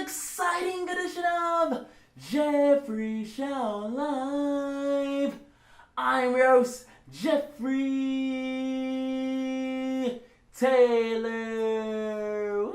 exciting edition of Jeffrey Shawn Live. I'm your host, Jeffrey Taylor. Woo!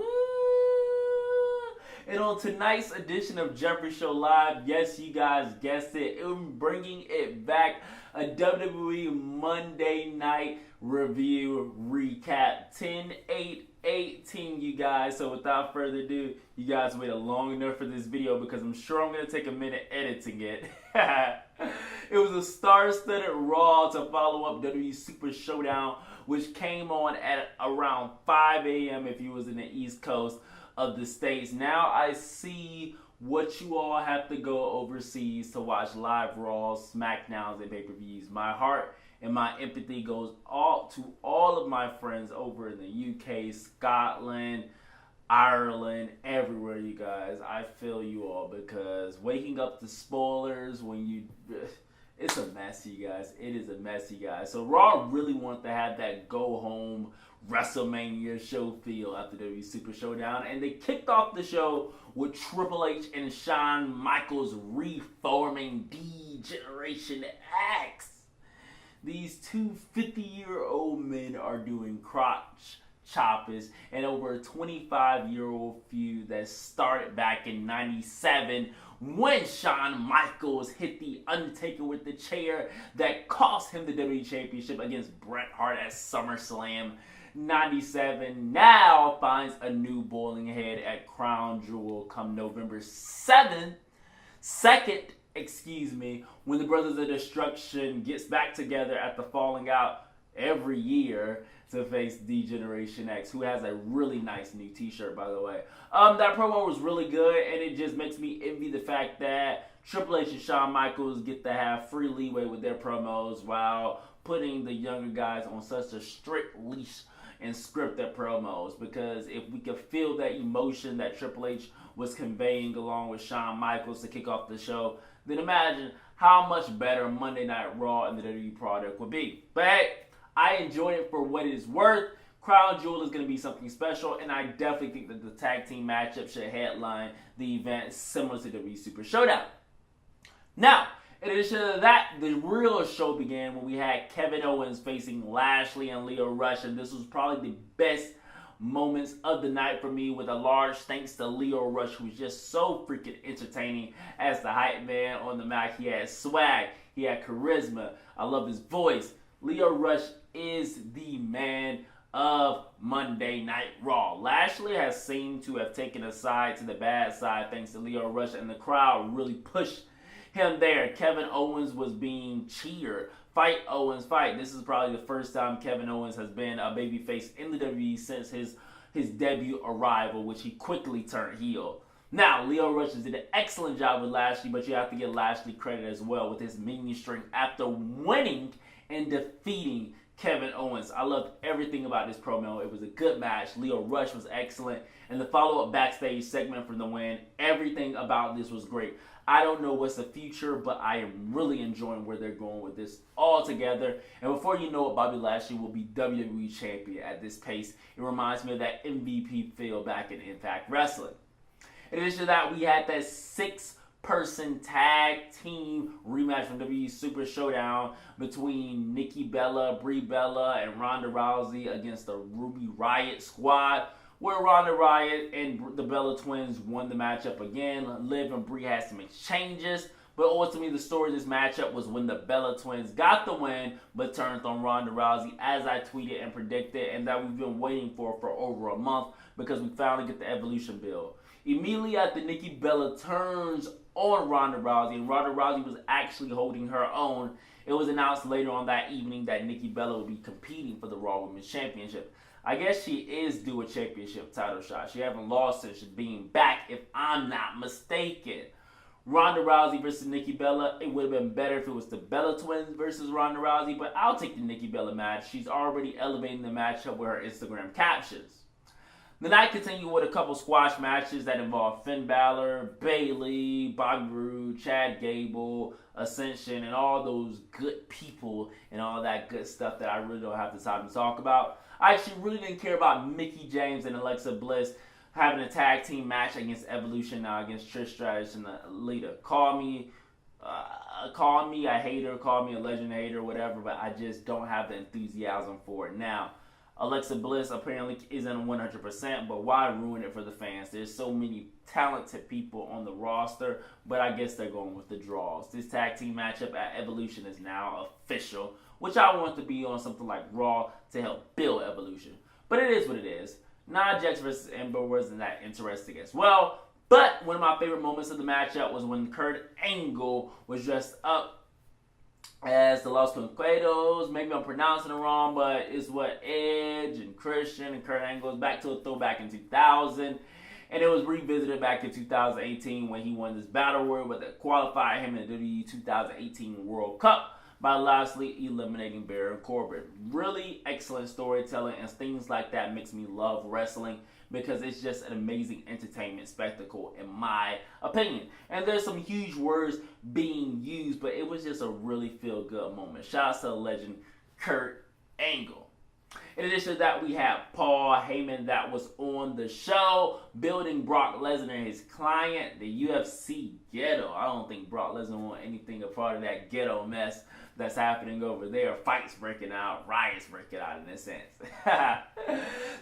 And on tonight's edition of Jeffrey Show Live, yes, you guys guessed it, I'm bringing it back, a WWE Monday Night Review recap. 10/8/18, you guys. So without further ado, you guys waited long enough for this video because I'm sure I'm going to take a minute editing it. It was a star-studded Raw to follow up WWE Super Showdown, which came on at around 5 a.m. if you was in the East Coast of the States. Now I see what you all have to go overseas to watch live Raws, SmackDowns, and pay-per-views. My heart and my empathy goes to all of my friends over in the UK, Scotland, Ireland, everywhere, you guys. I feel you all because waking up to spoilers when you... It's a mess, you guys. It is a mess, you guys. So Raw really wanted to have that go-home WrestleMania show feel after WWE Super Showdown, and they kicked off the show with Triple H and Shawn Michaels reforming D-Generation X. These two 50-year-old men are doing crotch choppers and over a 25-year-old feud that started back in '97 when Shawn Michaels hit The Undertaker with the chair that cost him the WWE Championship against Bret Hart at SummerSlam '97. Now finds a new boiling head at Crown Jewel come November 2nd, when the Brothers of Destruction gets back together after falling out every year to face D-Generation X, who has a really nice new t-shirt, by the way. That promo was really good, and it just makes me envy the fact that Triple H and Shawn Michaels get to have free leeway with their promos while putting the younger guys on such a strict leash and script their promos, because if we could feel that emotion that Triple H was conveying along with Shawn Michaels to kick off the show, then imagine how much better Monday Night Raw and the WWE product would be. But hey, I enjoyed it for what it is worth. Crown Jewel is going to be something special, and I definitely think that the tag team matchup should headline the event similar to the WWE Super Showdown. Now, in addition to that, the real show began when we had Kevin Owens facing Lashley and Lio Rush, and this was probably the best moments of the night for me, with a large thanks to Lio Rush, who was just so freaking entertaining as the hype man on the mic. He had swag, he had charisma, I love his voice. Lio Rush is the man of Monday Night Raw. Lashley has seemed to have taken a side to the bad side thanks to Lio Rush, and the crowd really pushed him there. Kevin Owens was being cheered. Fight, Owens, fight. This is probably the first time Kevin Owens has been a babyface in the WWE since his debut arrival, which he quickly turned heel. Now, Lio Rush did an excellent job with Lashley, but you have to give Lashley credit as well with his minion string after winning and defeating Kevin Owens. I loved everything about this promo. It was a good match. Lio Rush was excellent, and the follow-up backstage segment from the win, everything about this was great. I don't know what's the future, but I am really enjoying where they're going with this all together. And before you know it, Bobby Lashley will be WWE Champion at this pace. It reminds me of that MVP feel back in Impact Wrestling. In addition to that, we had that 6-person tag team rematch from WWE Super Showdown between Nikki Bella, Brie Bella, and Ronda Rousey against the Riott squad, where Ronda Riott and the Bella twins won the matchup again. Liv and Brie had some exchanges, but ultimately the story of this matchup was when the Bella twins got the win, but turned on Ronda Rousey, as I tweeted and predicted, and that we've been waiting for over a month, because we finally get the Evolution build. Immediately after Nikki Bella turns on Ronda Rousey, and Ronda Rousey was actually holding her own, it was announced later on that evening that Nikki Bella would be competing for the Raw Women's Championship. I guess she is due a championship title shot. She hasn't lost since being back, if I'm not mistaken. Ronda Rousey versus Nikki Bella, it would have been better if it was the Bella twins versus Ronda Rousey, but I'll take the Nikki Bella match. She's already elevating the matchup with her Instagram captions. The night continued with a couple squash matches that involved Finn Balor, Bayley, Bobby Roode, Chad Gable, Ascension, and all those good people and all that good stuff that I really don't have the time to talk about. I actually really didn't care about Mickie James and Alexa Bliss having a tag team match against Evolution now against Trish Stratus and Lita. Call me a hater, call me a legend hater, whatever, but I just don't have the enthusiasm for it. Now, Alexa Bliss apparently isn't 100%, but why ruin it for the fans? There's so many talented people on the roster, but I guess they're going with the draws. This tag team matchup at Evolution is now official, which I want to be on something like Raw to help build Evolution. But it is what it is. Nia Jax versus Ember wasn't that interesting as well. But one of my favorite moments of the matchup was when Kurt Angle was dressed up as the Los Conquistadors. Maybe I'm pronouncing it wrong, but it's what Edge and Christian and Kurt Angle is back to a throwback in 2000. And it was revisited back in 2018 when he won this battle royal that qualified him in the WWE 2018 World Cup by Lashley eliminating Baron Corbin. Really excellent storytelling, and things like that makes me love wrestling because it's just an amazing entertainment spectacle in my opinion. And there's some huge words being used, but it was just a really feel-good moment. Shout out to the legend Kurt Angle. In addition to that, we have Paul Heyman that was on the show, building Brock Lesnar and his client, the UFC ghetto. I don't think Brock Lesnar want anything a part of that ghetto mess that's happening over there. Fights breaking out, riots breaking out in a sense.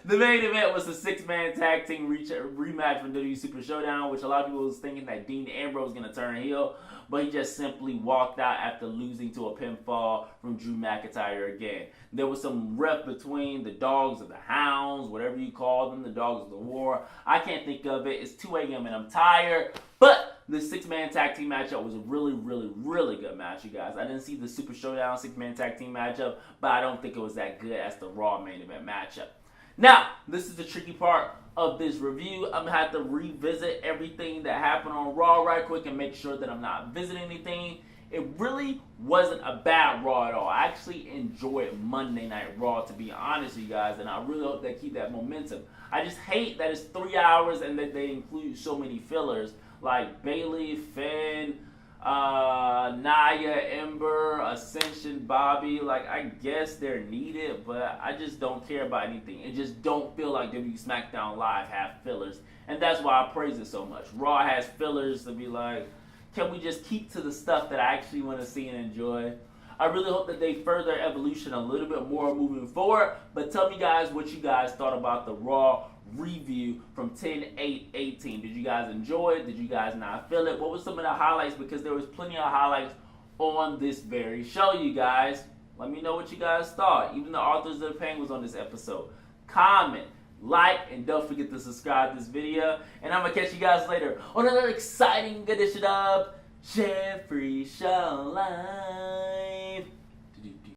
The main event was a 6-man tag team rematch from WWE Super Showdown, which a lot of people was thinking that Dean Ambrose was going to turn heel, but he just simply walked out after losing to a pinfall from Drew McIntyre again. There was some ref between the dogs of the hounds, whatever you call them, the dogs of the war. I can't think of it. It's 2 a.m. and I'm tired. But the 6-man tag team matchup was a really, really, really good match, you guys. I didn't see the Super Showdown 6-man tag team matchup, but I don't think it was that good as the Raw main event matchup. Now, this is the tricky part of this review. I'm going to have to revisit everything that happened on Raw right quick and make sure that I'm not visiting anything. It really wasn't a bad Raw at all. I actually enjoyed Monday Night Raw, to be honest with you guys, and I really hope they keep that momentum. I just hate that it's 3 hours and that they include so many fillers like Bayley, Finn, Nia, Ember, Ascension, Bobby. Like, I guess they're needed, but I just don't care about anything. It just don't feel like WWE SmackDown Live have fillers, and that's why I praise it so much. Raw has fillers to be like, can we just keep to the stuff that I actually want to see and enjoy? I really hope that they further Evolution a little bit more moving forward, but tell me guys what you guys thought about the Raw review from 10/8/18. Did you guys enjoy it? Did you guys not feel it? What were some of the highlights? Because there was plenty of highlights on this very show, you guys. Let me know what you guys thought. Even the authors of the pain was on this episode. Comment, like, and don't forget to subscribe to this video. And I'm going to catch you guys later on another exciting edition of Jeffrey Shawn Live.